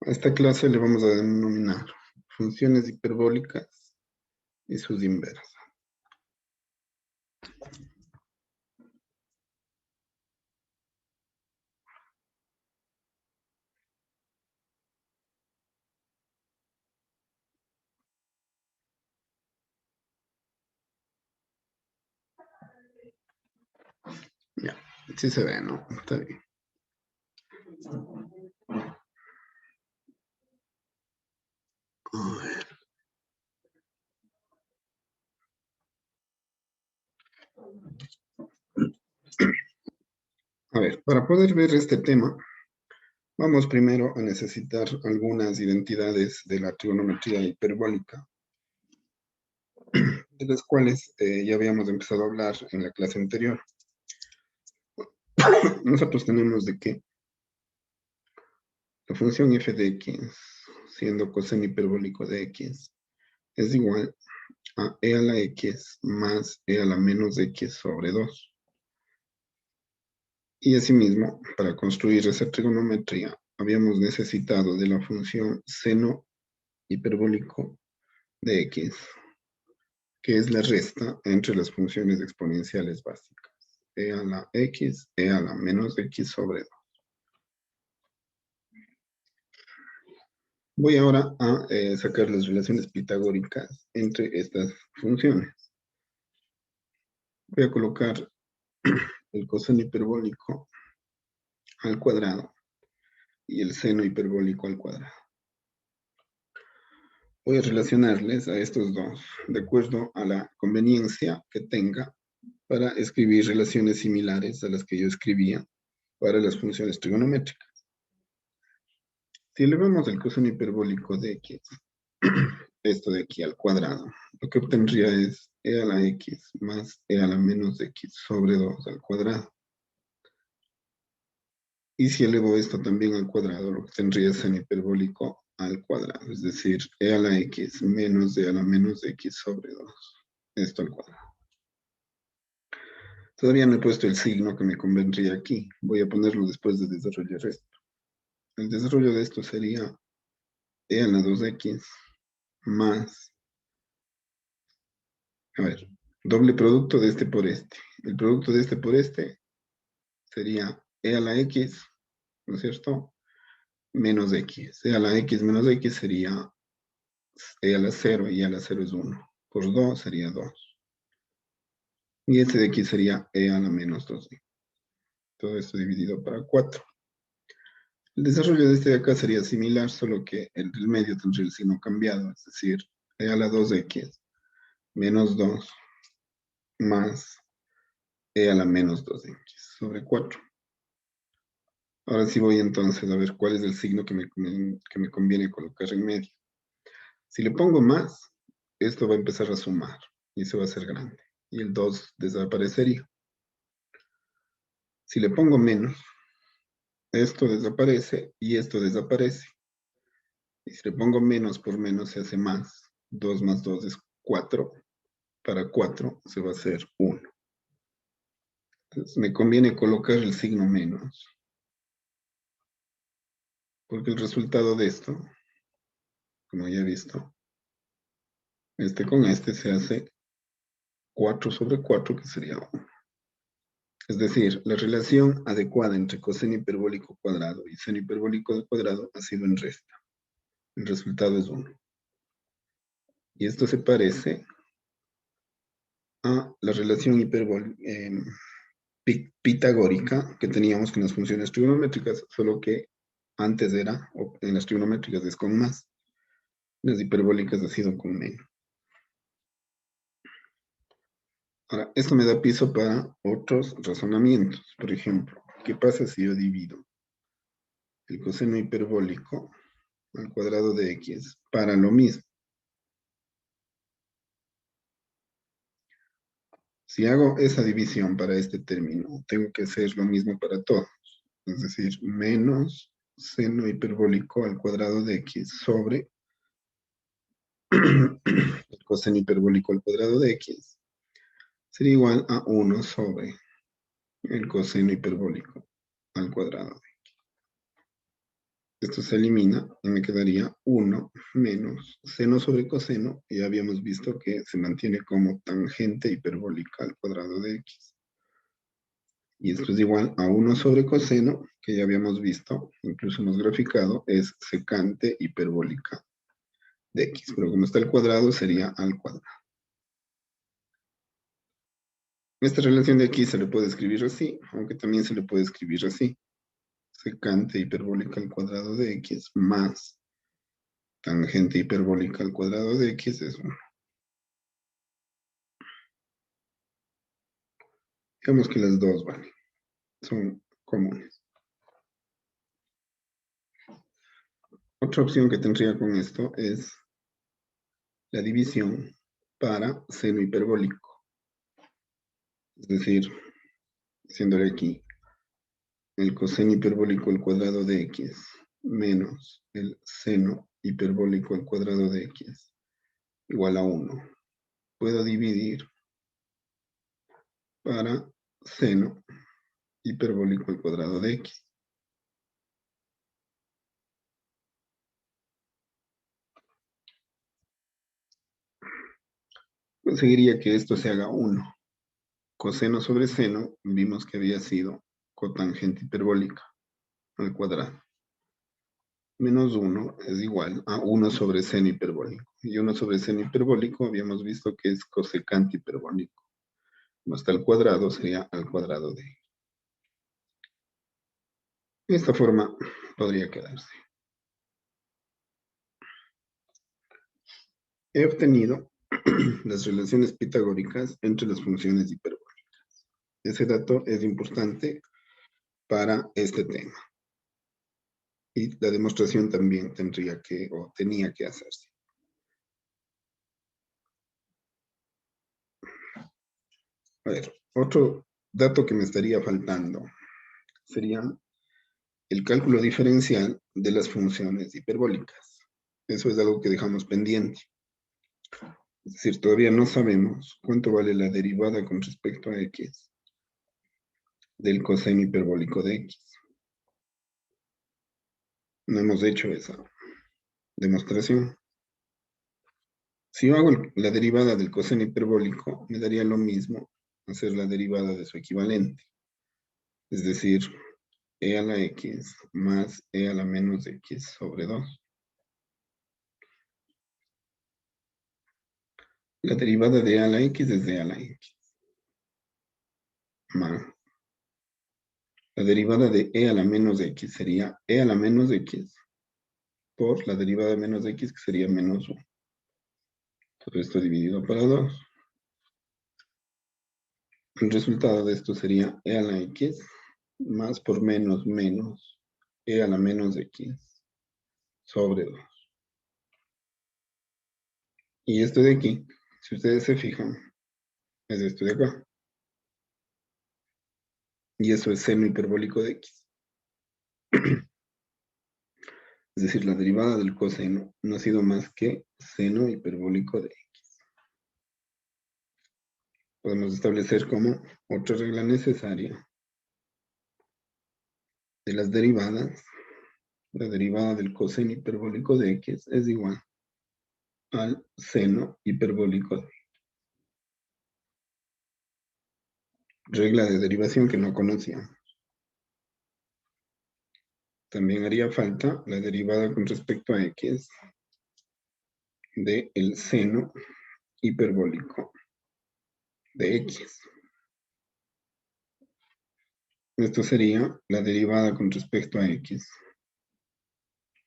A esta clase le vamos a denominar funciones hiperbólicas y sus inversas. Ya, sí se ve, ¿no? Está bien. A ver. A ver, para poder ver este tema, vamos primero a necesitar algunas identidades de la trigonometría hiperbólica, de las cuales ya habíamos empezado a hablar en la clase anterior. Nosotros tenemos de que la función f de x, siendo coseno hiperbólico de x, es igual a e a la x más e a la menos x sobre 2. Y asimismo, para construir esa trigonometría, habíamos necesitado de la función seno hiperbólico de x, que es la resta entre las funciones exponenciales básicas, e a la x, e a la menos x sobre 2. Voy ahora a sacar las relaciones pitagóricas entre estas funciones. Voy a colocar el coseno hiperbólico al cuadrado y el seno hiperbólico al cuadrado. Voy a relacionarles a estos dos de acuerdo a la conveniencia que tenga para escribir relaciones similares a las que yo escribía para las funciones trigonométricas. Si elevamos el coseno hiperbólico de x, esto de aquí al cuadrado, lo que obtendría es e a la x más e a la menos x sobre 2 al cuadrado. Y si elevo esto también al cuadrado, lo que tendría es seno hiperbólico al cuadrado, es decir, e a la x menos e a la menos x sobre 2. Esto al cuadrado. Todavía no he puesto el signo que me convendría aquí. Voy a ponerlo después de desarrollar esto. El desarrollo de esto sería e a la 2x más, a ver, doble producto de este por este. El producto de este por este sería e a la x, ¿no es cierto? Menos x. E a la x menos x sería e a la 0 y e a la 0 es 1. Por 2 sería 2. Y este de aquí sería e a la menos 2. Todo esto dividido para 4. El desarrollo de este de acá sería similar, solo que el del medio tendría el signo cambiado, es decir, e a la 2x menos 2 más e a la menos 2x sobre 4. Ahora sí voy entonces a ver cuál es el signo que me conviene colocar en medio. Si le pongo más, esto va a empezar a sumar y se va a hacer grande. Y el 2 desaparecería. Si le pongo menos, esto desaparece y esto desaparece. Y si le pongo menos por menos se hace más. 2 más 2 es 4. Para 4 se va a hacer 1. Entonces me conviene colocar el signo menos. Porque el resultado de esto, como ya he visto, este con este se hace 4 sobre 4, que sería 1. Es decir, la relación adecuada entre coseno hiperbólico cuadrado y seno hiperbólico al cuadrado ha sido en resta. El resultado es 1. Y esto se parece a la relación pitagórica que teníamos con las funciones trigonométricas, solo que antes era, o en las trigonométricas es con más, las hiperbólicas ha sido con menos. Ahora, esto me da piso para otros razonamientos. Por ejemplo, ¿qué pasa si yo divido el coseno hiperbólico al cuadrado de x para lo mismo? Si hago esa división para este término, tengo que hacer lo mismo para todos. Es decir, menos seno hiperbólico al cuadrado de x sobre el coseno hiperbólico al cuadrado de x sería igual a 1 sobre el coseno hiperbólico al cuadrado de x. Esto se elimina y me quedaría 1 menos seno sobre coseno. Y habíamos visto que se mantiene como tangente hiperbólica al cuadrado de x. Y esto es igual a 1 sobre coseno, que ya habíamos visto, incluso hemos graficado, es secante hiperbólica de x. Pero como está al cuadrado, sería al cuadrado. Esta relación de aquí se le puede escribir así, aunque también se le puede escribir así. Secante hiperbólica al cuadrado de x más tangente hiperbólica al cuadrado de x es 1. Digamos que las dos valen, son comunes. Otra opción que tendría con esto es la división para seno hiperbólico. Es decir, haciéndole aquí el coseno hiperbólico al cuadrado de x menos el seno hiperbólico al cuadrado de x igual a 1. Puedo dividir para seno hiperbólico al cuadrado de x. Conseguiría que esto se haga 1. Coseno sobre seno, vimos que había sido cotangente hiperbólica al cuadrado. Menos 1 es igual a 1 sobre seno hiperbólico. Y 1 sobre seno hiperbólico habíamos visto que es cosecante hiperbólico. Como está al cuadrado, sería al cuadrado de. De esta forma podría quedarse. He obtenido las relaciones pitagóricas entre las funciones hiperbólicas. Ese dato es importante para este tema. Y la demostración también tendría que, o tenía que hacerse. A ver, otro dato que me estaría faltando sería el cálculo diferencial de las funciones hiperbólicas. Eso es algo que dejamos pendiente. Es decir, todavía no sabemos cuánto vale la derivada con respecto a x del coseno hiperbólico de x. No hemos hecho esa demostración. Si yo hago la derivada del coseno hiperbólico, me daría lo mismo hacer la derivada de su equivalente. Es decir, e a la x más e a la menos x sobre 2. La derivada de a la x es de a la x. Más la derivada de e a la menos x sería e a la menos x por la derivada de menos x, que sería menos 1. Todo esto dividido para 2. El resultado de esto sería e a la x más por menos menos e a la menos x sobre 2. Y esto de aquí, si ustedes se fijan, es esto de acá. Y eso es seno hiperbólico de x. Es decir, la derivada del coseno no ha sido más que seno hiperbólico de x. Podemos establecer como otra regla necesaria de las derivadas. La derivada del coseno hiperbólico de x es igual al seno hiperbólico de x. Regla de derivación que no conocíamos. También haría falta la derivada con respecto a x del seno hiperbólico de x. Esto sería la derivada con respecto a x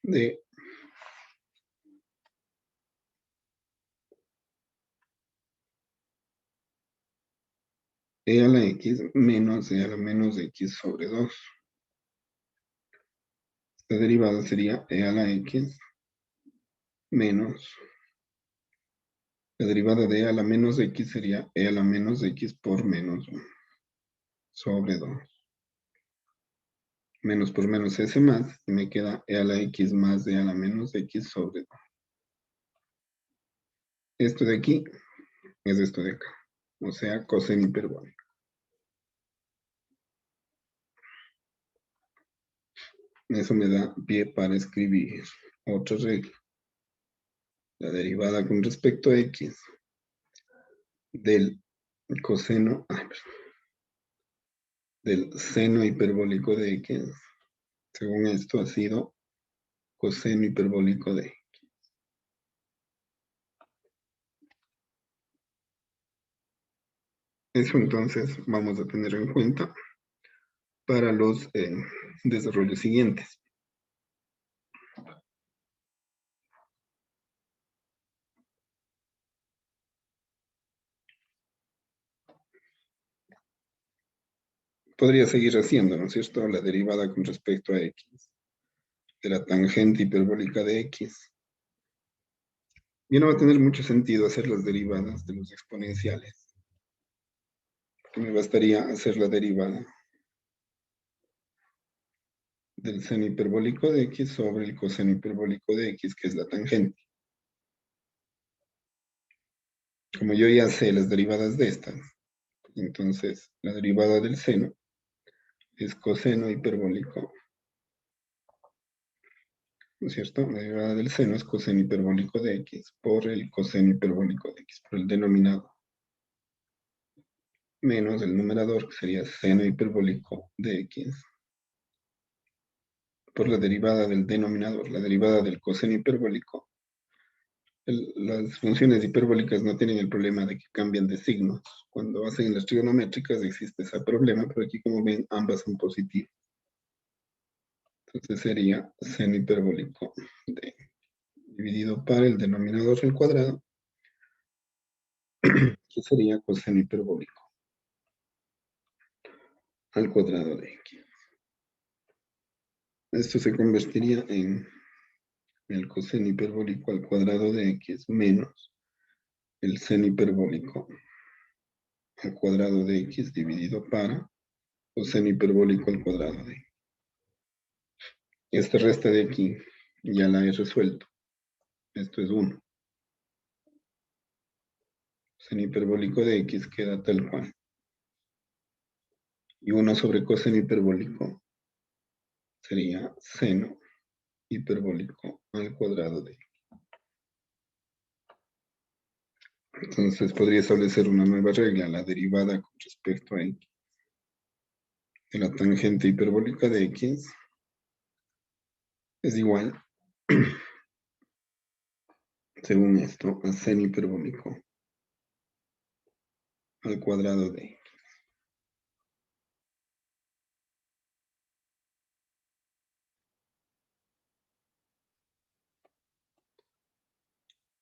de e a la x menos e a la menos x sobre 2. Esta derivada sería e a la x menos la derivada de e a la menos x sería e a la menos x por menos 1 sobre 2. Menos por menos s más, y me queda e a la x más e a la menos x sobre 2. Esto de aquí es esto de acá, o sea, coseno hiperbólico. Eso me da pie para escribir otra regla. La derivada con respecto a x del coseno, del seno hiperbólico de x, según esto ha sido coseno hiperbólico de x. Eso entonces vamos a tener en cuenta para los desarrollos siguientes. Podría seguir haciendo, ¿no es cierto? La derivada con respecto a x de la tangente hiperbólica de x. Y no va a tener mucho sentido hacer las derivadas de los exponenciales, porque me bastaría hacer la derivada del seno hiperbólico de x sobre el coseno hiperbólico de x, que es la tangente. Como yo ya sé las derivadas de estas, entonces la derivada del seno es coseno hiperbólico, ¿no es cierto? La derivada del seno es coseno hiperbólico de x por el coseno hiperbólico de x, por el denominador, menos el numerador, que sería seno hiperbólico de x, por la derivada del denominador, la derivada del coseno hiperbólico. Las funciones hiperbólicas no tienen el problema de que cambian de signos. Cuando hacen las trigonométricas existe ese problema, pero aquí, como ven, ambas son positivas. Entonces sería seno hiperbólico de, dividido para el denominador al cuadrado, que sería coseno hiperbólico al cuadrado de x. Esto se convertiría en el coseno hiperbólico al cuadrado de x menos el seno hiperbólico al cuadrado de x dividido para coseno hiperbólico al cuadrado de x. Esta resta de aquí ya la he resuelto. Esto es 1. Seno hiperbólico de x queda tal cual. Y 1 sobre coseno hiperbólico sería seno hiperbólico al cuadrado de x. Entonces podría establecer una nueva regla, la derivada con respecto a x de la tangente hiperbólica de x es igual, según esto, a seno hiperbólico al cuadrado de x.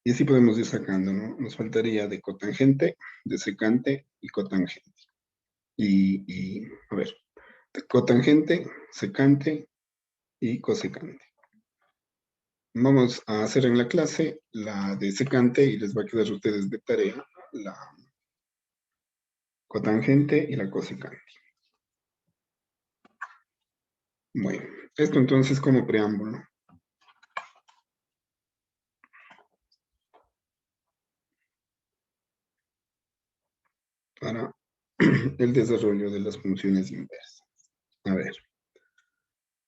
Y así podemos ir sacando, ¿no? Nos faltaría de cotangente, de secante y cotangente. A ver, cotangente, secante y cosecante. Vamos a hacer en la clase la de secante y les va a quedar a ustedes de tarea la cotangente y la cosecante. Bueno, esto entonces como preámbulo. Para el desarrollo de las funciones inversas. A ver,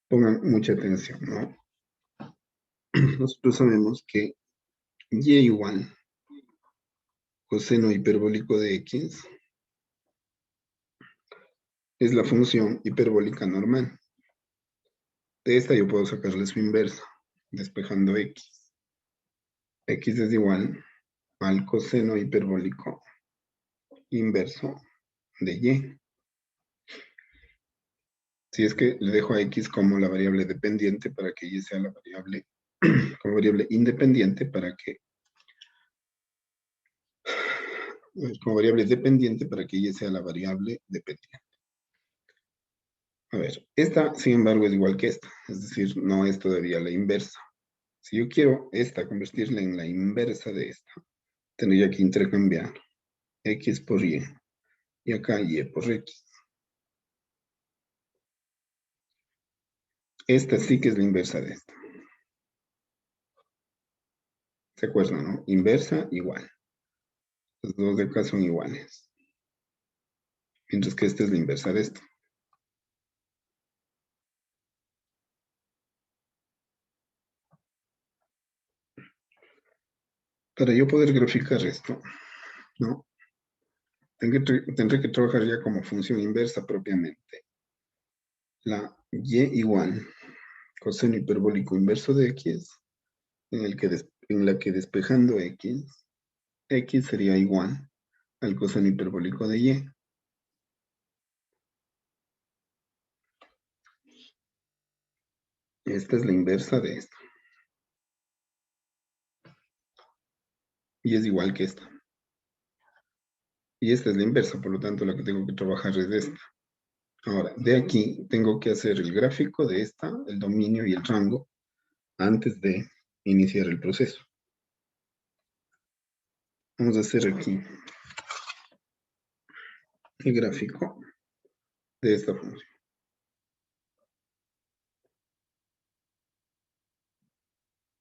pongan mucha atención, ¿no? Nosotros sabemos que y igual coseno hiperbólico de x es la función hiperbólica normal. De esta yo puedo sacarle su inversa, despejando x. X es igual al coseno hiperbólico inverso de y. Si es que le dejo a x como la variable dependiente para que y sea la variable, como variable independiente para que, como variable dependiente para que y sea la variable dependiente. A ver, esta, sin embargo, es igual que esta, es decir, no es todavía la inversa. Si yo quiero esta convertirla en la inversa de esta, tendría que intercambiar x por y acá y por x. Esta sí que es la inversa de esta. ¿Se acuerdan, no? Inversa, igual. Los dos de acá son iguales. Mientras que esta es la inversa de esta. Para yo poder graficar esto, ¿no? Tendré que trabajar ya como función inversa propiamente. La y igual coseno hiperbólico inverso de x, en la que despejando x sería igual al coseno hiperbólico de y. Esta es la inversa de esta. Y es igual que esta. Y esta es la inversa, por lo tanto la que tengo que trabajar es esta. Ahora, de aquí tengo que hacer el gráfico de esta, el dominio y el rango, antes de iniciar el proceso. Vamos a hacer aquí el gráfico de esta función.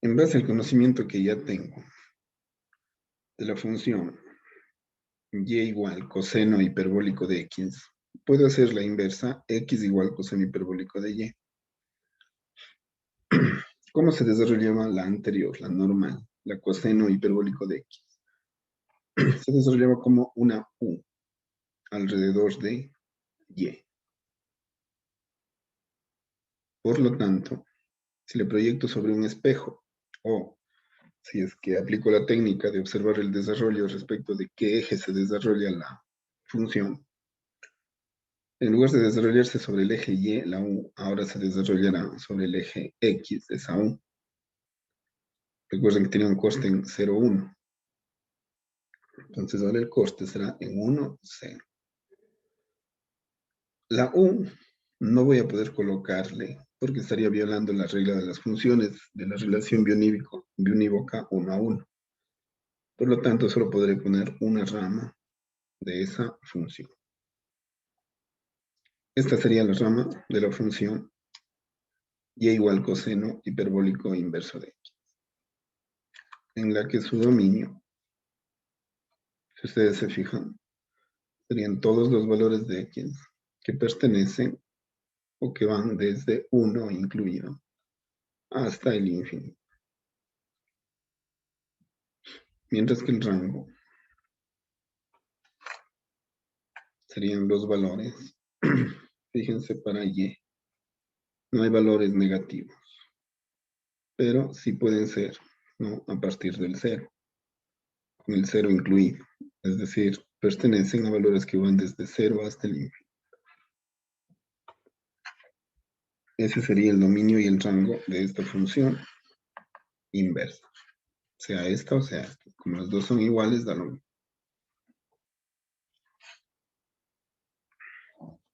En base al conocimiento que ya tengo de la función y igual coseno hiperbólico de x, puedo hacer la inversa, x igual coseno hiperbólico de y. ¿Cómo se desarrollaba la anterior, la normal, la coseno hiperbólico de x? Se desarrollaba como una u alrededor de y. Por lo tanto, si le proyecto sobre un espejo o si es que aplico la técnica de observar el desarrollo respecto de qué eje se desarrolla la función, en lugar de desarrollarse sobre el eje Y, la U ahora se desarrollará sobre el eje X de esa U. Recuerden que tenía un coste en 0, 1. Entonces ahora el coste será en 1, 0. La U no voy a poder colocarle porque estaría violando la regla de las funciones de la relación biunívoca 1 a 1. Por lo tanto, solo podré poner una rama de esa función. Esta sería la rama de la función y igual coseno hiperbólico inverso de x, en la que su dominio, si ustedes se fijan, serían todos los valores de x que pertenecen o que van desde 1 incluido hasta el infinito. Mientras que el rango serían los valores, fíjense para y, no hay valores negativos, pero sí pueden ser, ¿no? A partir del 0, con el 0 incluido, es decir, pertenecen a valores que van desde 0 hasta el infinito. Ese sería el dominio y el rango de esta función inversa, sea esta o sea esta. Como las dos son iguales, da lo mismo.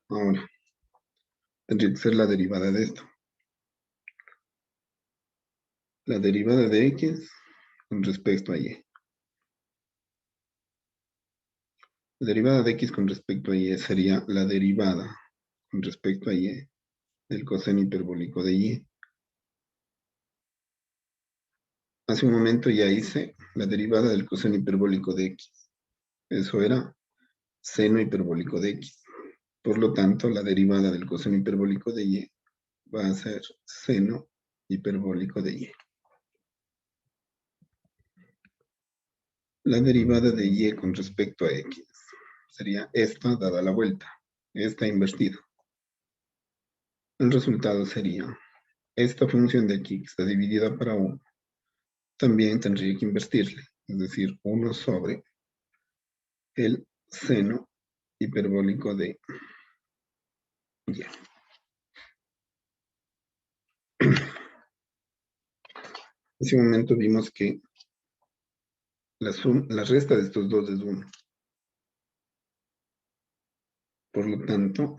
Ahora, tendría que ser la derivada de esto. La derivada de x con respecto a y. La derivada de x con respecto a y sería la derivada con respecto a y del coseno hiperbólico de y. Hace un momento ya hice la derivada del coseno hiperbólico de x. Eso era seno hiperbólico de x. Por lo tanto, la derivada del coseno hiperbólico de y va a ser seno hiperbólico de y. La derivada de y con respecto a x sería esta dada la vuelta, esta invertida. El resultado sería esta función de aquí que está dividida para 1. También tendría que invertirle, es decir, 1 sobre el seno hiperbólico de y. En ese momento vimos que la resta de estos dos es 1. Por lo tanto,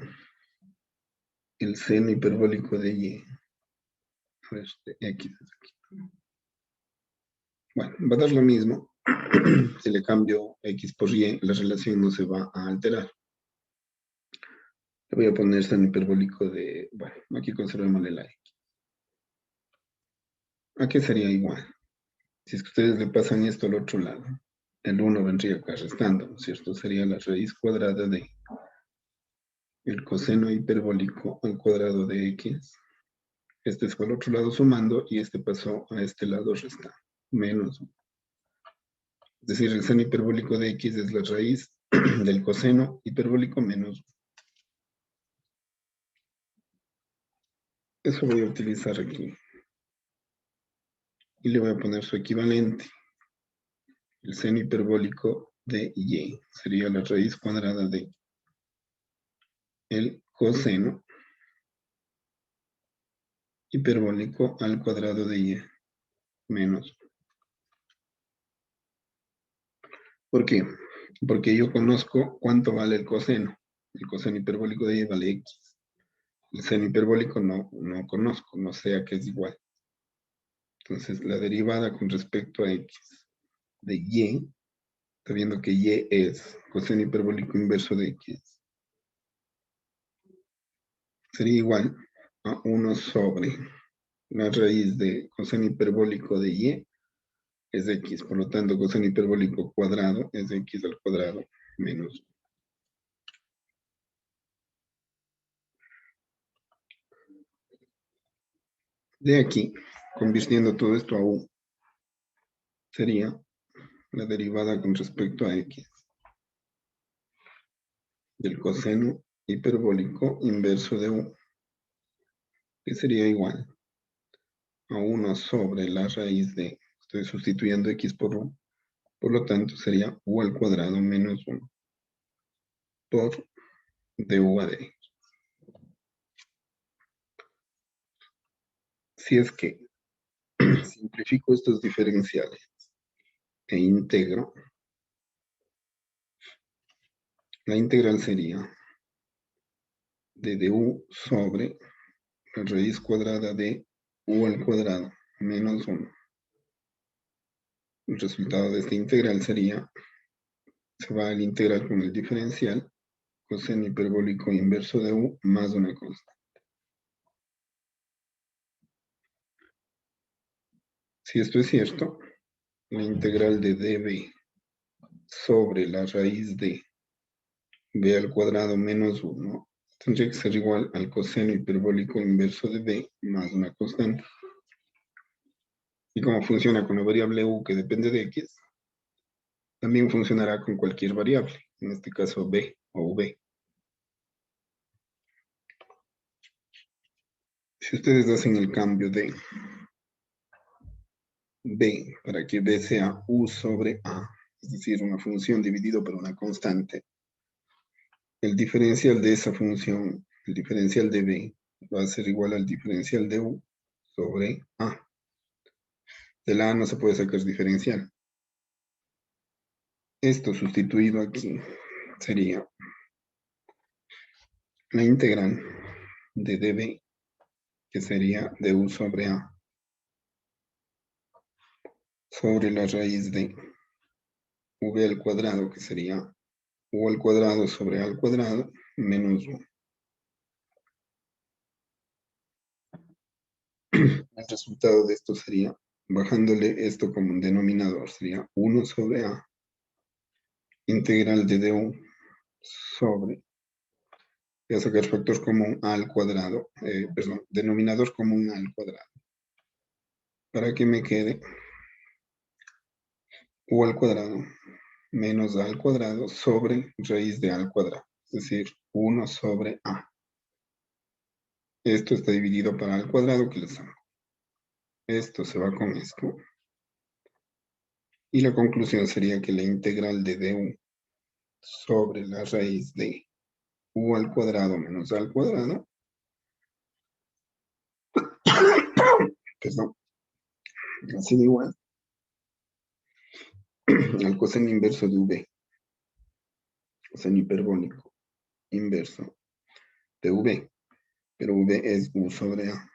el seno hiperbólico de y, de x es aquí. Bueno, va a dar lo mismo. Si le cambio x por y, la relación no se va a alterar. Le voy a poner seno hiperbólico de, bueno, aquí conservemos la x. ¿A qué sería igual? Si es que ustedes le pasan esto al otro lado, el 1 vendría acá restando, ¿no es cierto? Sería la raíz cuadrada de el coseno hiperbólico al cuadrado de x. Este fue al otro lado sumando y este pasó a este lado restando. Menos 1. Es decir, el seno hiperbólico de x es la raíz del coseno hiperbólico menos 1. Eso voy a utilizar aquí. Y le voy a poner su equivalente. El seno hiperbólico de y sería la raíz cuadrada de el coseno hiperbólico al cuadrado de y menos. ¿Por qué? Porque yo conozco cuánto vale el coseno. El coseno hiperbólico de y vale x. El seno hiperbólico no conozco, no sé a qué es igual. Entonces, la derivada con respecto a x de y, sabiendo que y es coseno hiperbólico inverso de x, sería igual a 1 sobre la raíz de coseno hiperbólico de y es x. Por lo tanto, coseno hiperbólico cuadrado es x al cuadrado menos 1. De aquí, convirtiendo todo esto a u, sería la derivada con respecto a x del coseno hiperbólico inverso de u, que sería igual a 1 sobre la raíz de, estoy sustituyendo x por u, por lo tanto sería u al cuadrado menos 1 por du a dx. Si es que simplifico estos diferenciales e integro, la integral sería de du sobre la raíz cuadrada de u al cuadrado menos 1. El resultado de esta integral sería, se va al integral con el diferencial, coseno hiperbólico inverso de u más una constante. Si esto es cierto, la integral de db sobre la raíz de b al cuadrado menos 1 tendría que ser igual al coseno hiperbólico inverso de b más una constante. Y como funciona con la variable u que depende de x, también funcionará con cualquier variable, en este caso b o v. Si ustedes hacen el cambio de b para que b sea u sobre a, es decir, una función dividido por una constante, el diferencial de esa función, el diferencial de b, va a ser igual al diferencial de u sobre a. De la a no se puede sacar diferencial. Esto sustituido aquí sería la integral de db, que sería du sobre a, sobre la raíz de v al cuadrado, que sería u al cuadrado sobre a al cuadrado, menos 1. El resultado de esto sería, bajándole esto como un denominador, sería 1 sobre a, integral de du sobre, voy a sacar factor común a al cuadrado, perdón, denominador común a al cuadrado, para que me quede u al cuadrado menos a al cuadrado sobre raíz de a al cuadrado, es decir, 1 sobre a. Esto está dividido para al cuadrado, que les hago. Esto se va con esto. Y la conclusión sería que la integral de du sobre la raíz de u al cuadrado menos a al cuadrado, perdón, ha sido igual al coseno inverso de v, coseno hiperbólico inverso de v, pero v es u sobre a,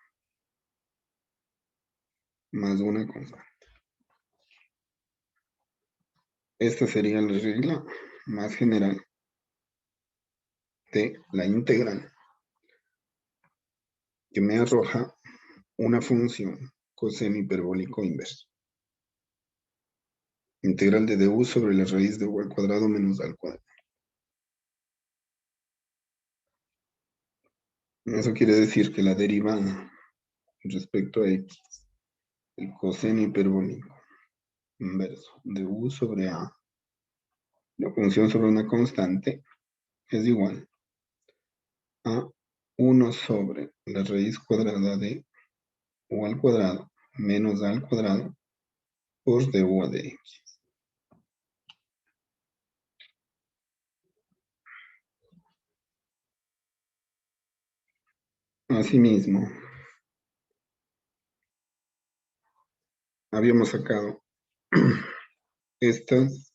más una constante. Esta sería la regla más general de la integral, que me arroja una función coseno hiperbólico inverso. Integral de du sobre la raíz de u al cuadrado menos a al cuadrado. Eso quiere decir que la derivada respecto a x, el coseno hiperbólico inverso de u sobre a, la función sobre una constante, es igual a 1 sobre la raíz cuadrada de u al cuadrado menos a al cuadrado por du de x. Asimismo, habíamos sacado estas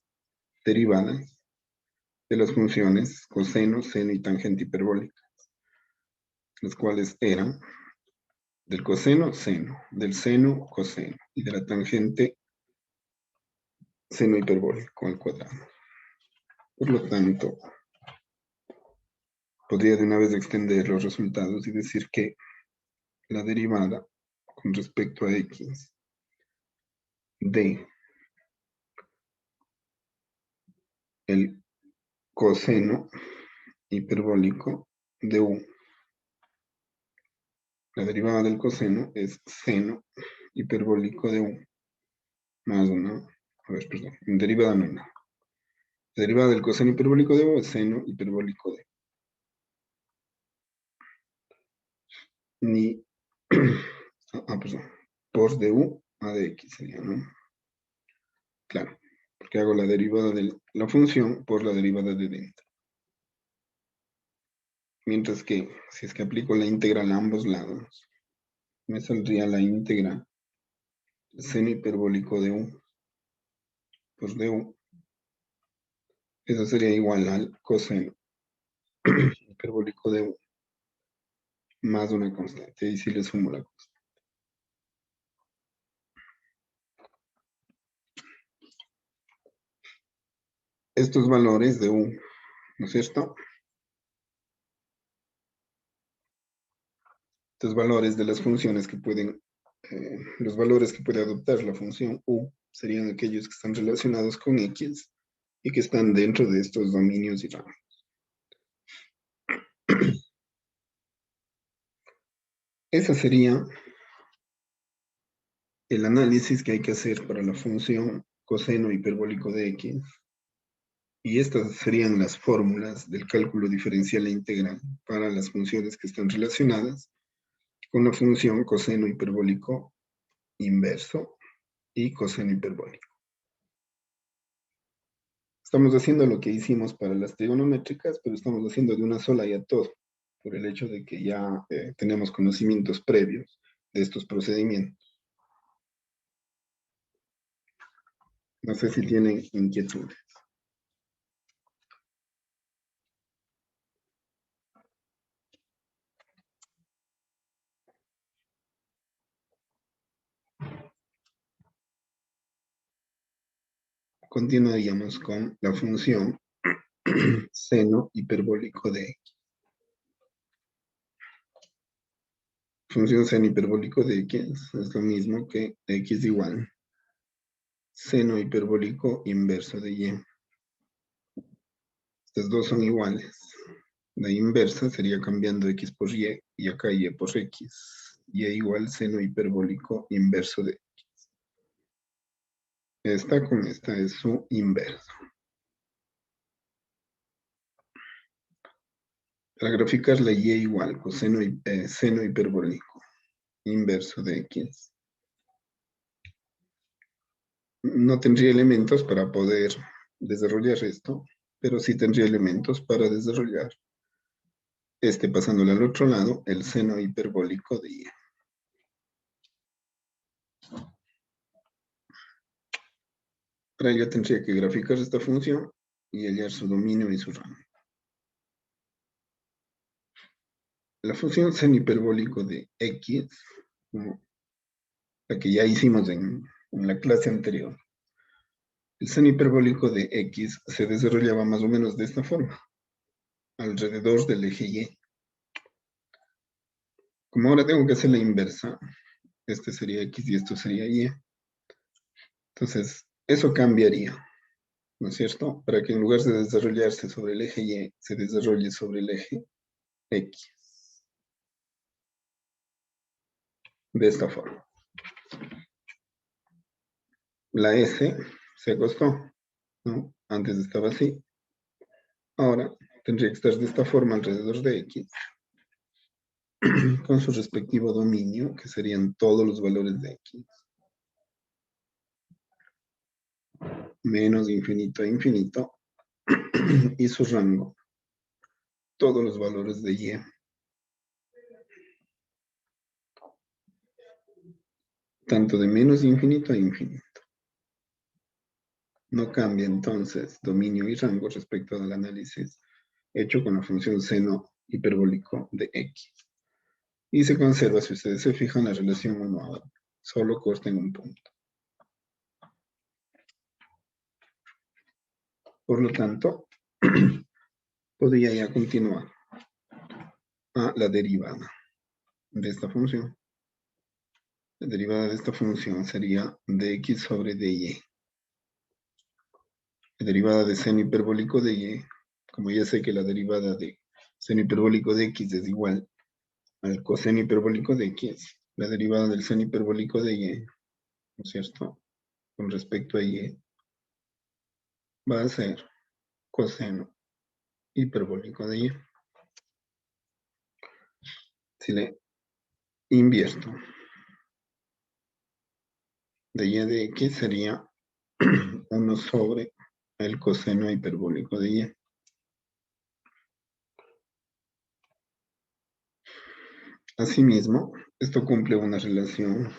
derivadas de las funciones coseno, seno y tangente hiperbólica, las cuales eran del coseno, seno, del seno, coseno, y de la tangente, seno hiperbólico al cuadrado. Por lo tanto, podría de una vez extender los resultados y decir que la derivada con respecto a x de el coseno hiperbólico de u. La derivada del coseno es seno hiperbólico de u más una, a ver, perdón, derivada no, no. La derivada del coseno hiperbólico de u es seno hiperbólico de ni perdón, por du a de x sería, ¿no? Claro, porque hago la derivada de la función por la derivada de dentro. Mientras que, si es que aplico la integral a ambos lados, me saldría la integral seno hiperbólico de u por du. Eso sería igual al coseno hiperbólico de u más una constante. Y si le sumo la constante. Estos valores de u, ¿no es cierto? Estos valores de las funciones que pueden, los valores que puede adoptar la función u serían aquellos que están relacionados con x y que están dentro de estos dominios y rangos. Ese sería el análisis que hay que hacer para la función coseno hiperbólico de x. Y estas serían las fórmulas del cálculo diferencial e integral para las funciones que están relacionadas con la función coseno hiperbólico inverso y coseno hiperbólico. Estamos haciendo lo que hicimos para las trigonométricas, pero estamos haciendo de una sola ya todo, por el hecho de que ya tenemos conocimientos previos de estos procedimientos. No sé si tienen inquietudes. Continuaríamos con la función seno hiperbólico de x. Función seno hiperbólico de x es lo mismo que x igual seno hiperbólico inverso de y. Estas dos son iguales. La inversa sería cambiando x por y acá y por x. Y igual seno hiperbólico inverso de x. Esta con esta es su inverso. Para graficar la y igual coseno seno hiperbólico inverso de x, no tendría elementos para poder desarrollar esto, pero sí tendría elementos para desarrollar pasándole al otro lado, el seno hiperbólico de y. Para ello tendría que graficar esta función y hallar su dominio y su rango. La función seno hiperbólico de x, la que ya hicimos en la clase anterior, el seno hiperbólico de x se desarrollaba más o menos de esta forma, alrededor del eje y. Como ahora tengo que hacer la inversa, este sería x y esto sería y. Entonces, eso cambiaría, ¿no es cierto? Para que en lugar de desarrollarse sobre el eje y, se desarrolle sobre el eje x. De esta forma. La S se acostó, ¿no? Antes estaba así. Ahora tendría que estar de esta forma alrededor de X, con su respectivo dominio, que serían todos los valores de X, menos infinito a infinito, y su rango, todos los valores de Y. Tanto de menos infinito a infinito. No cambia entonces dominio y rango respecto al análisis hecho con la función seno hiperbólico de X. Y se conserva, si ustedes se fijan, la relación 1 a 1. Solo corta en un punto. Por lo tanto, podría ya continuar a la derivada de esta función. La derivada de esta función sería dx sobre dy. La derivada de seno hiperbólico de y, como ya sé que la derivada de seno hiperbólico de x es igual al coseno hiperbólico de x, la derivada del seno hiperbólico de y, ¿no es cierto?, con respecto a y, va a ser coseno hiperbólico de y. Si le invierto de y de x sería 1 sobre el coseno hiperbólico de y. Asimismo, esto cumple una relación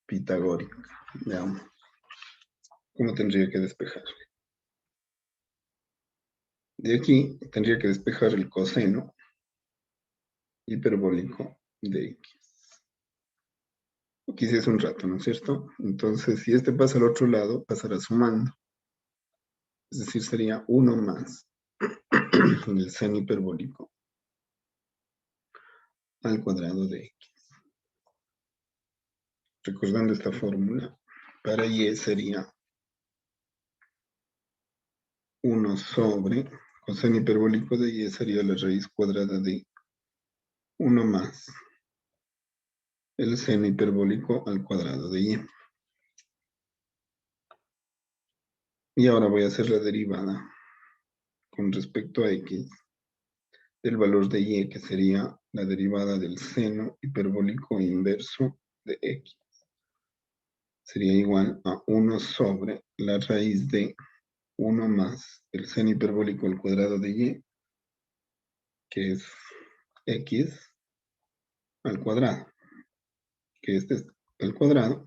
pitagórica. Veamos cómo tendría que despejar. De aquí tendría que despejar el coseno hiperbólico de x. Aquí sí es un rato, ¿no es cierto? Entonces, si este pasa al otro lado, pasará sumando. Es decir, sería 1 más el seno hiperbólico al cuadrado de x. Recordando esta fórmula, para y sería 1 sobre coseno hiperbólico de y sería la raíz cuadrada de 1 más el seno hiperbólico al cuadrado de y. Y ahora voy a hacer la derivada con respecto a x del valor de y, que sería la derivada del seno hiperbólico inverso de x. Sería igual a 1 sobre la raíz de 1 más el seno hiperbólico al cuadrado de y, que es x al cuadrado, que este es el cuadrado,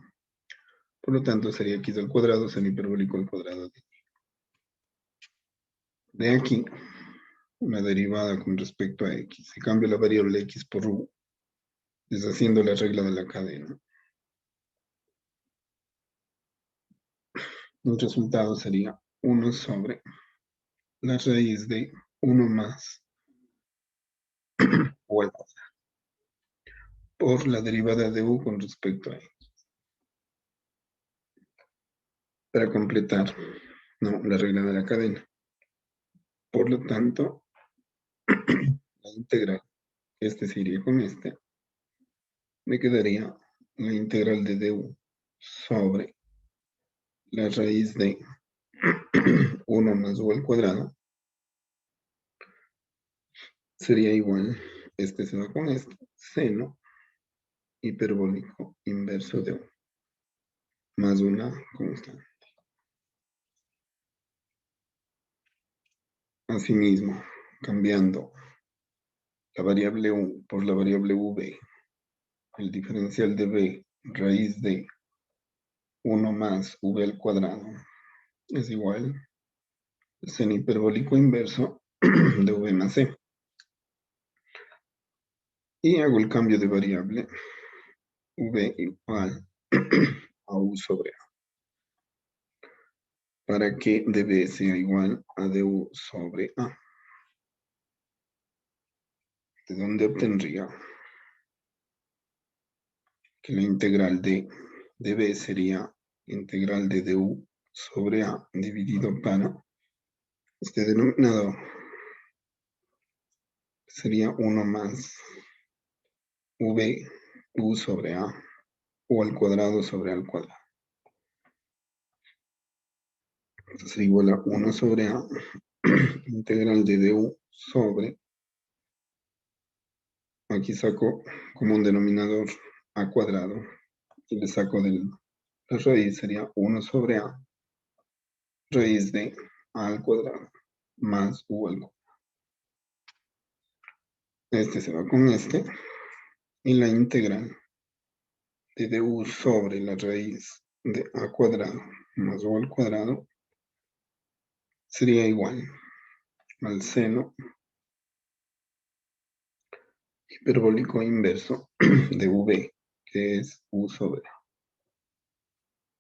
por lo tanto sería x al cuadrado seno hiperbólico al cuadrado de y. De aquí, una derivada con respecto a x. Se cambia la variable x por u, deshaciendo la regla de la cadena. El resultado sería 1 sobre la raíz de 1 más u al cuadrado por la derivada de u con respecto a x. Para completar, no, la regla de la cadena. Por lo tanto, la integral, este se iría con este, me quedaría la integral de du sobre la raíz de 1 más u al cuadrado sería igual, este se va con este, seno hiperbólico inverso de 1 más una constante. Asimismo, cambiando la variable u por la variable v, el diferencial de b raíz de 1 más v al cuadrado es igual al seno hiperbólico inverso de v más c. Y hago el cambio de variable v igual a u sobre a, para que db sea igual a du sobre a, de donde obtendría que la integral de db sería integral de du sobre a dividido para este denominador, sería 1 más v, u sobre a, o al cuadrado sobre al cuadrado. será igual a 1 sobre a integral de du sobre, aquí saco como un denominador a cuadrado y le saco la raíz, sería 1 sobre a raíz de a al cuadrado más u al cuadrado. Este se va con este y la integral de du sobre la raíz de a cuadrado más u al cuadrado sería igual al seno hiperbólico inverso de v, que es u sobre a,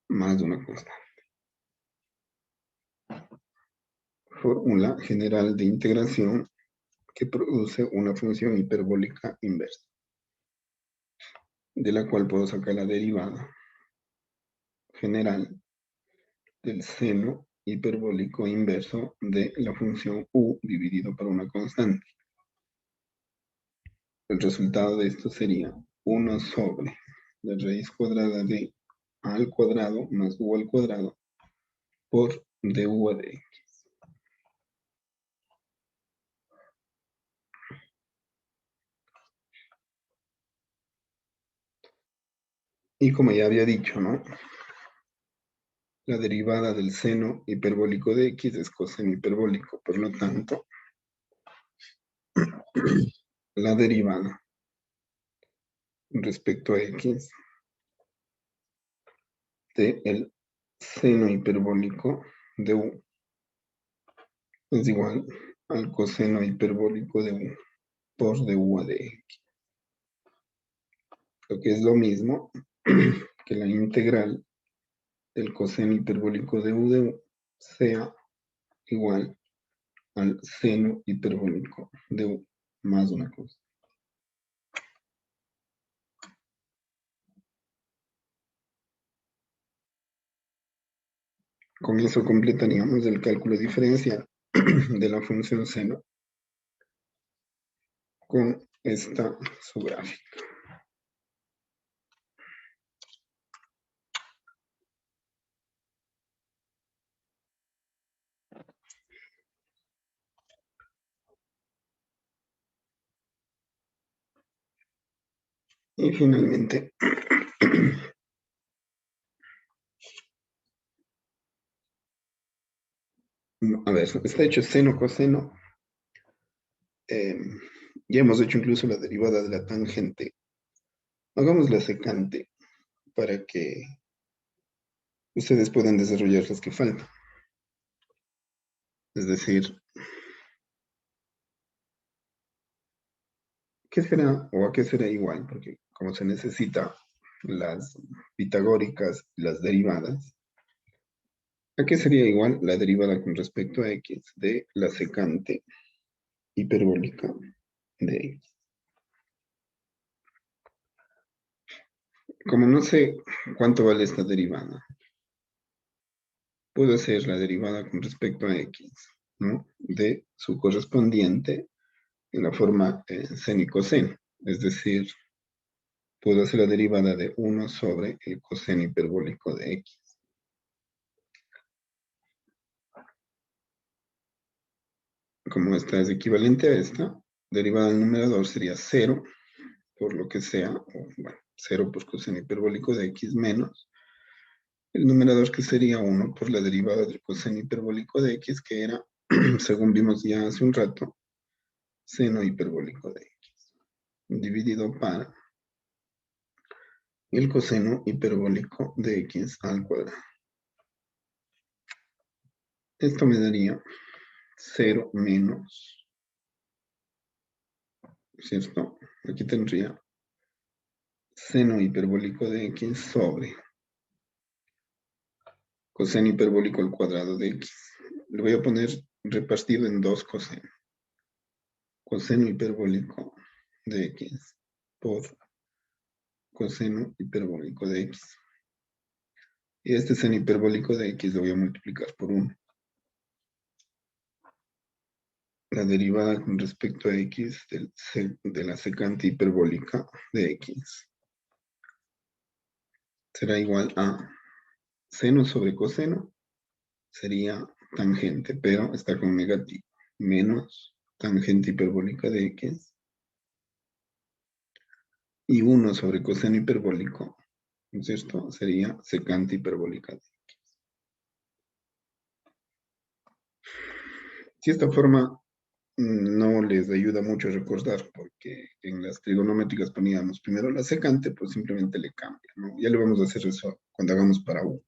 más una constante. Fórmula general de integración que produce una función hiperbólica inversa, de la cual puedo sacar la derivada general del seno hiperbólico inverso de la función u dividido por una constante. El resultado de esto sería 1 sobre la raíz cuadrada de a al cuadrado más u al cuadrado por du de x. Y como ya había dicho, ¿no? La derivada del seno hiperbólico de x es coseno hiperbólico, por lo tanto, la derivada respecto a x de el seno hiperbólico de u es igual al coseno hiperbólico de u por du de x, lo que es lo mismo que la integral del coseno hiperbólico de u sea igual al seno hiperbólico de u más una cosa. Con eso completaríamos el cálculo diferencial de la función seno con esta subgráfica. Y finalmente, a ver, está hecho seno, coseno. Ya hemos hecho incluso la derivada de la tangente. Hagamos la secante para que ustedes puedan desarrollar las que faltan. Es decir, ¿qué será o a qué será igual? Porque como se necesita las pitagóricas, las derivadas, ¿a qué sería igual la derivada con respecto a x de la secante hiperbólica de x? Como no sé cuánto vale esta derivada, puedo hacer la derivada con respecto a x, ¿no? De su correspondiente en la forma seno y coseno. Es decir, puedo hacer la derivada de 1 sobre el coseno hiperbólico de x. Como esta es equivalente a esta, derivada del numerador sería 0, por lo que sea, o bueno, 0 por coseno hiperbólico de x menos el numerador, que sería 1 por la derivada del coseno hiperbólico de x, que era, según vimos ya hace un rato, seno hiperbólico de x, dividido para el coseno hiperbólico de x al cuadrado. Esto me daría 0 menos, ¿cierto? Aquí tendría seno hiperbólico de x sobre coseno hiperbólico al cuadrado de x. Le voy a poner repartido en dos cosenos. Coseno hiperbólico de x por coseno hiperbólico de x. Y este seno hiperbólico de x lo voy a multiplicar por 1. La derivada con respecto a x de la secante hiperbólica de x será igual a seno sobre coseno sería tangente, pero está con negativo, menos tangente hiperbólica de x, y 1 sobre coseno hiperbólico, ¿no es cierto? Sería secante hiperbólica de x. Si esta forma no les ayuda mucho a recordar, porque en las trigonométricas poníamos primero la secante, pues simplemente le cambia, ¿no? Ya le vamos a hacer eso cuando hagamos para u.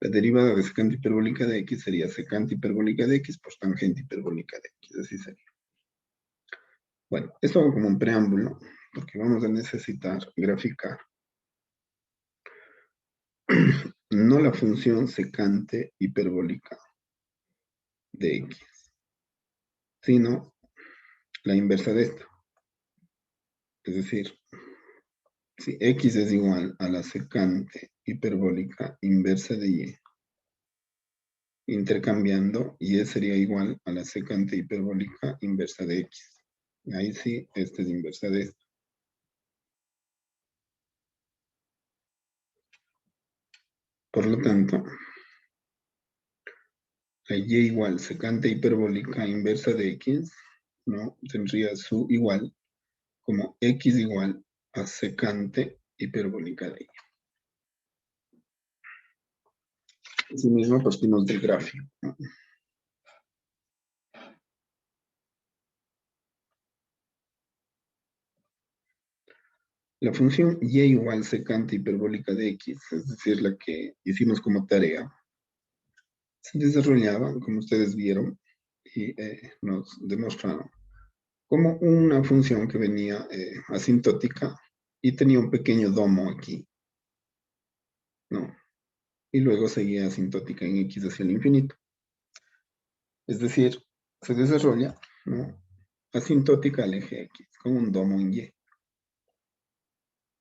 La derivada de secante hiperbólica de x sería secante hiperbólica de x por tangente hiperbólica de x, así sería. Bueno, esto hago como un preámbulo, porque vamos a necesitar graficar no la función secante hiperbólica de x, sino la inversa de esta. Es decir, si x es igual a la secante hiperbólica inversa de y, intercambiando, y sería igual a la secante hiperbólica inversa de x. Ahí sí, esta es inversa de esta. Por lo tanto, la y igual secante hiperbólica inversa de x, ¿no? Tendría su igual como x igual a secante hiperbólica de y. Asimismo, partimos del gráfico, ¿no? La función y igual secante hiperbólica de x, es decir, la que hicimos como tarea, se desarrollaba, como ustedes vieron y nos demostraron, como una función que venía asintótica y tenía un pequeño domo aquí, ¿no? Y luego seguía asintótica en x hacia el infinito. Es decir, se desarrolla, ¿no? Asintótica al eje x, con un domo en y.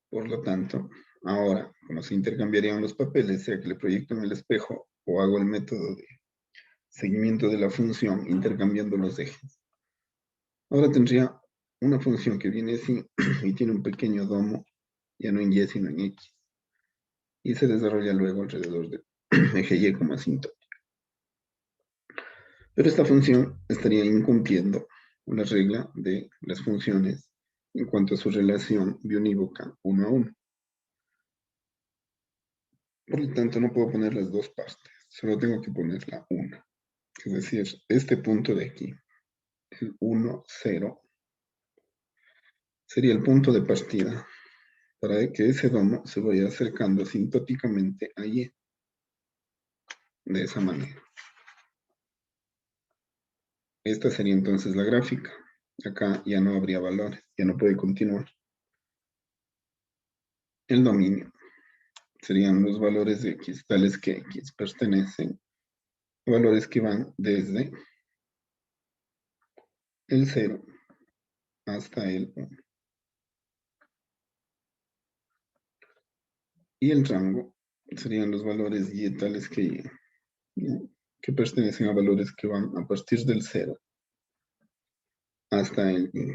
Por lo tanto, ahora, como se intercambiarían los papeles, sea que le proyecto en el espejo o hago el método de seguimiento de la función intercambiando los ejes. Ahora tendría una función que viene así y tiene un pequeño domo, ya no en y, sino en x. Y se desarrolla luego alrededor del eje y como asintótica. Pero esta función estaría incumpliendo la regla de las funciones en cuanto a su relación biunívoca 1 a 1. Por lo tanto, no puedo poner las dos partes, solo tengo que poner la una. Es decir, este punto de aquí, el 1, 0, sería el punto de partida para que ese domo se vaya acercando asintóticamente a y, de esa manera. Esta sería entonces la gráfica. Acá ya no habría valores, ya no puede continuar. El dominio serían los valores de x, tales que x pertenecen a valores que van desde el 0 hasta el 1. Y el rango serían los valores y tales que, ¿no?, que pertenecen a valores que van a partir del 0 hasta el 1.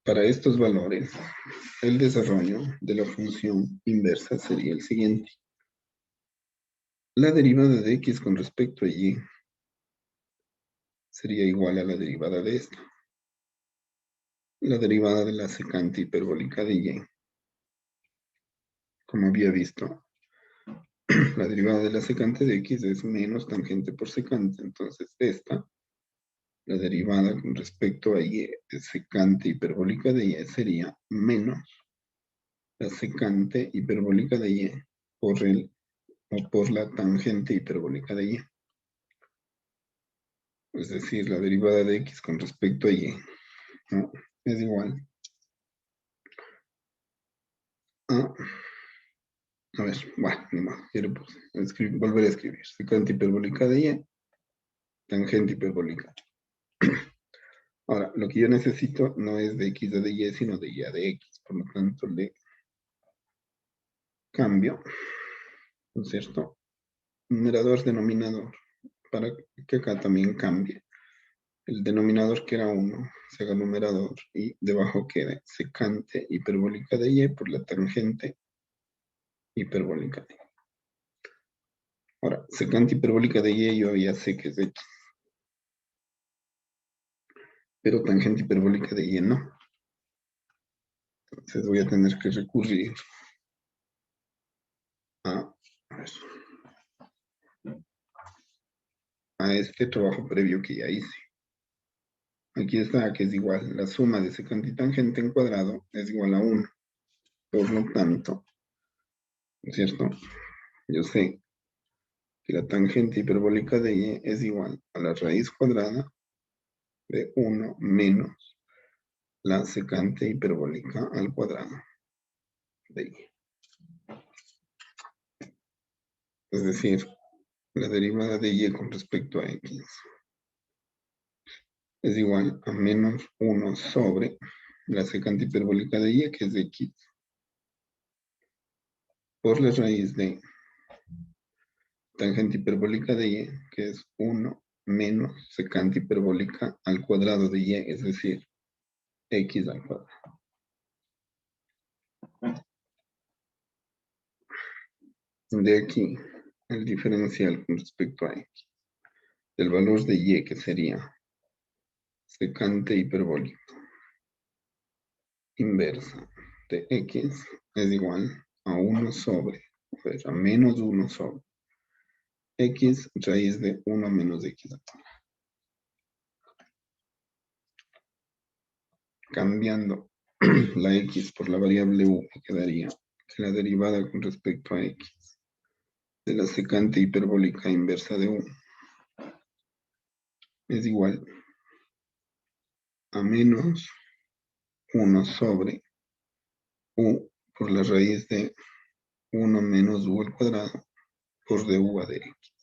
Para estos valores, el desarrollo de la función inversa sería el siguiente. La derivada de x con respecto a y sería igual a la derivada de esta. La derivada de la secante hiperbólica de y. Como había visto, la derivada de la secante de x es menos tangente por secante. Entonces, esta, la derivada con respecto a y de secante hiperbólica de y sería menos la secante hiperbólica de y por la tangente hiperbólica de y. Es decir, la derivada de x con respecto a y, ¿no?, es igual a ver, bueno, ni más, ya lo puse. Volver a escribir. Secante hiperbólica de y, tangente hiperbólica. Ahora, lo que yo necesito no es de x a de y, sino de y a de x. Por lo tanto, le cambio, ¿no es cierto?, numerador, denominador, para que acá también cambie el denominador que era 1 se haga numerador y debajo queda secante hiperbólica de y por la tangente hiperbólica de y. Ahora, secante hiperbólica de y yo ya sé que es x, pero tangente hiperbólica de y no. Entonces voy a tener que recurrir a este trabajo previo que ya hice. Aquí está, que es igual, la suma de secante y tangente en cuadrado es igual a 1. Por lo tanto, ¿no es cierto? Yo sé que la tangente hiperbólica de y es igual a la raíz cuadrada de 1 menos la secante hiperbólica al cuadrado de y. Es decir, la derivada de y con respecto a x es igual a menos 1 sobre la secante hiperbólica de y, que es de x, por la raíz de tangente hiperbólica de y, que es 1 menos secante hiperbólica al cuadrado de y, es decir, x al cuadrado. De aquí, el diferencial con respecto a x. El valor de y, que sería secante hiperbólica inversa de x, es igual a 1 sobre, pues a menos 1 sobre x raíz de 1 menos x. Cambiando la x por la variable u, me quedaría que la derivada con respecto a x de la secante hiperbólica inversa de u es igual a menos 1 sobre u por la raíz de 1 menos u al cuadrado por du a de x.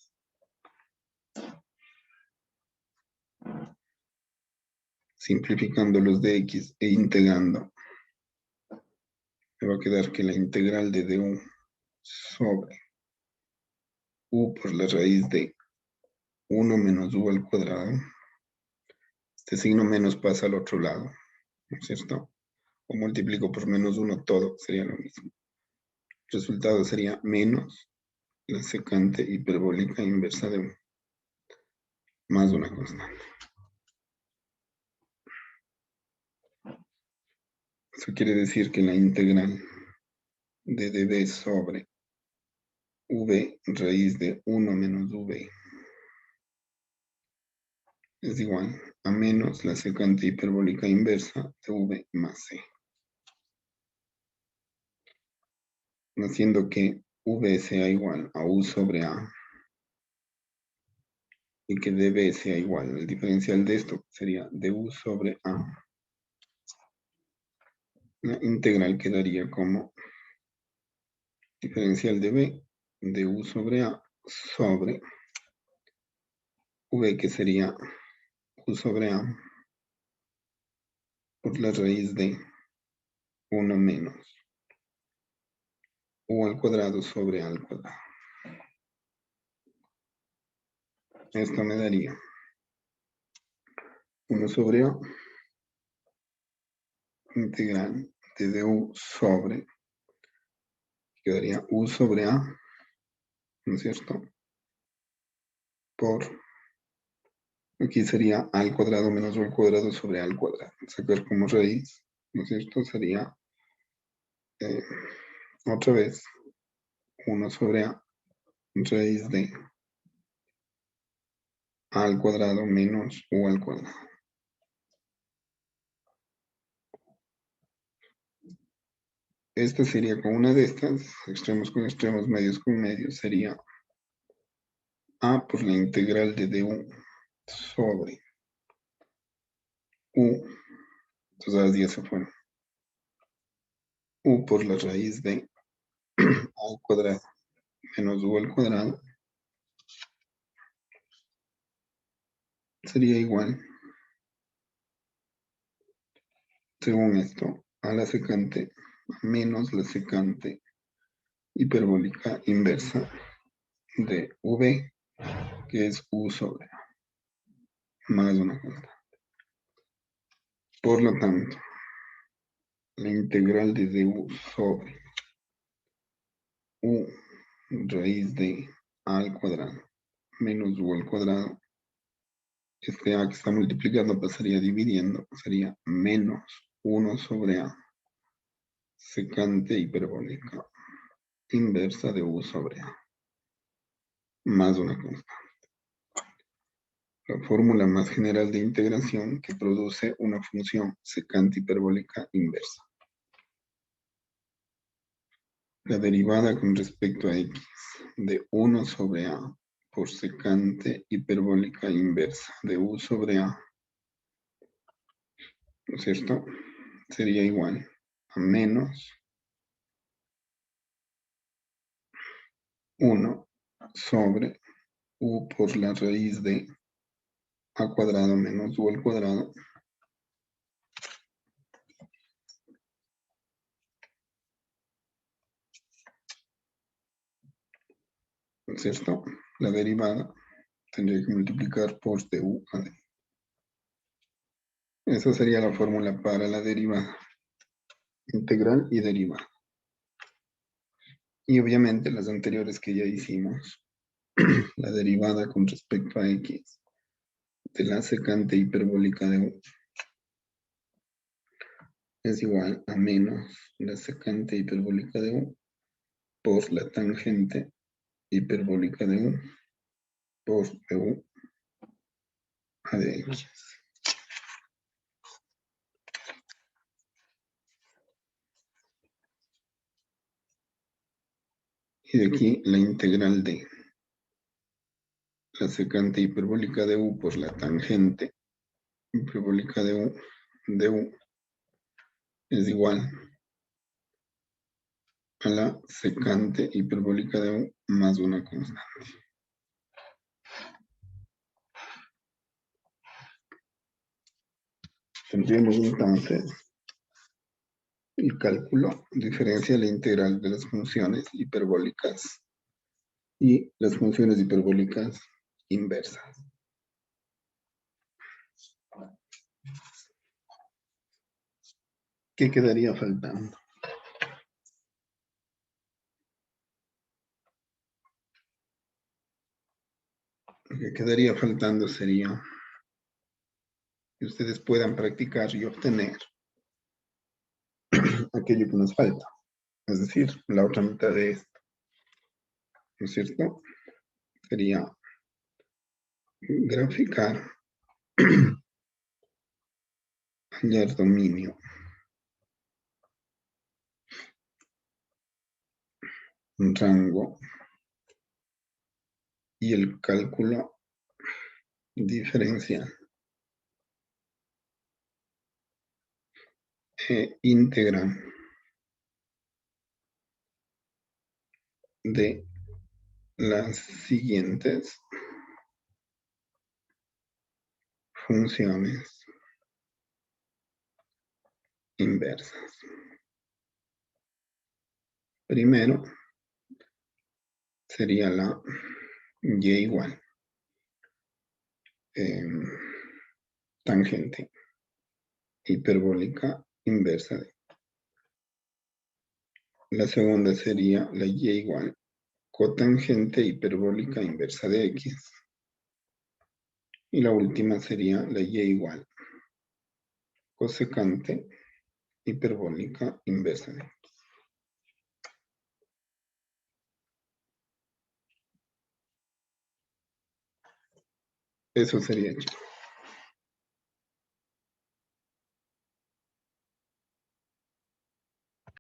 Simplificando los de x e integrando, me va a quedar que la integral de du sobre u por la raíz de 1 menos u al cuadrado, este signo menos pasa al otro lado, ¿no es cierto? O multiplico por menos 1 todo, sería lo mismo. El resultado sería menos la secante hiperbólica inversa de u, más una constante. Eso quiere decir que la integral de db sobre v raíz de 1 menos v es igual a menos la secante hiperbólica inversa de v más c. Haciendo que v sea igual a u sobre a y que db sea igual. El diferencial de esto sería du sobre a. La integral quedaría como diferencial de b de u sobre a sobre v, que sería u sobre a por la raíz de 1 menos u al cuadrado sobre a al cuadrado. Esto me daría 1 sobre a integral de du sobre, quedaría u sobre a, ¿no es cierto? Por, aquí sería a al cuadrado menos u al cuadrado sobre a al cuadrado. Sacar como raíz, ¿no es cierto? Sería otra vez 1 sobre a raíz de a al cuadrado menos u al cuadrado. Esta sería con una de estas, extremos con extremos, medios con medios, sería a por la integral de du sobre u, entonces las 10 se fueron, u por la raíz de a al cuadrado menos u al cuadrado sería igual, según esto, a la secante menos la secante hiperbólica inversa de v, que es u sobre a. más una constante. Por lo tanto, la integral de du sobre u raíz de a al cuadrado menos u al cuadrado, este a que está multiplicando pasaría dividiendo, sería menos 1 sobre a secante hiperbólica inversa de u sobre a más una constante. La fórmula más general de integración que produce una función secante hiperbólica inversa. La derivada con respecto a x de 1 sobre a por secante hiperbólica inversa de u sobre a, ¿no es cierto? Sería igual a menos 1 sobre u por la raíz de a cuadrado menos u al cuadrado ¿no es cierto? La derivada tendría que multiplicar por du a d. Esa sería la fórmula para la derivada, integral y derivada. Y obviamente las anteriores que ya hicimos, la derivada con respecto a x de la secante hiperbólica de u es igual a menos la secante hiperbólica de u por la tangente hiperbólica de u por du a dx. Y de aquí la integral de la secante hiperbólica de u por la tangente hiperbólica de u es igual a la secante hiperbólica de u más una constante. Tendríamos entonces el cálculo diferencia la integral de las funciones hiperbólicas y las funciones hiperbólicas inversas. ¿Qué quedaría faltando? Lo que quedaría faltando sería que ustedes puedan practicar y obtener aquello que nos falta, es decir, la otra mitad de esto, ¿no es cierto? Sería graficar, hallar dominio, rango y el cálculo diferencial e integral de las siguientes funciones inversas. Primero sería la y igual tangente hiperbólica inversa de. La segunda sería la y igual cotangente hiperbólica inversa de x. Y la última sería la y igual cosecante hiperbólica inversa de x. Eso sería, chicos.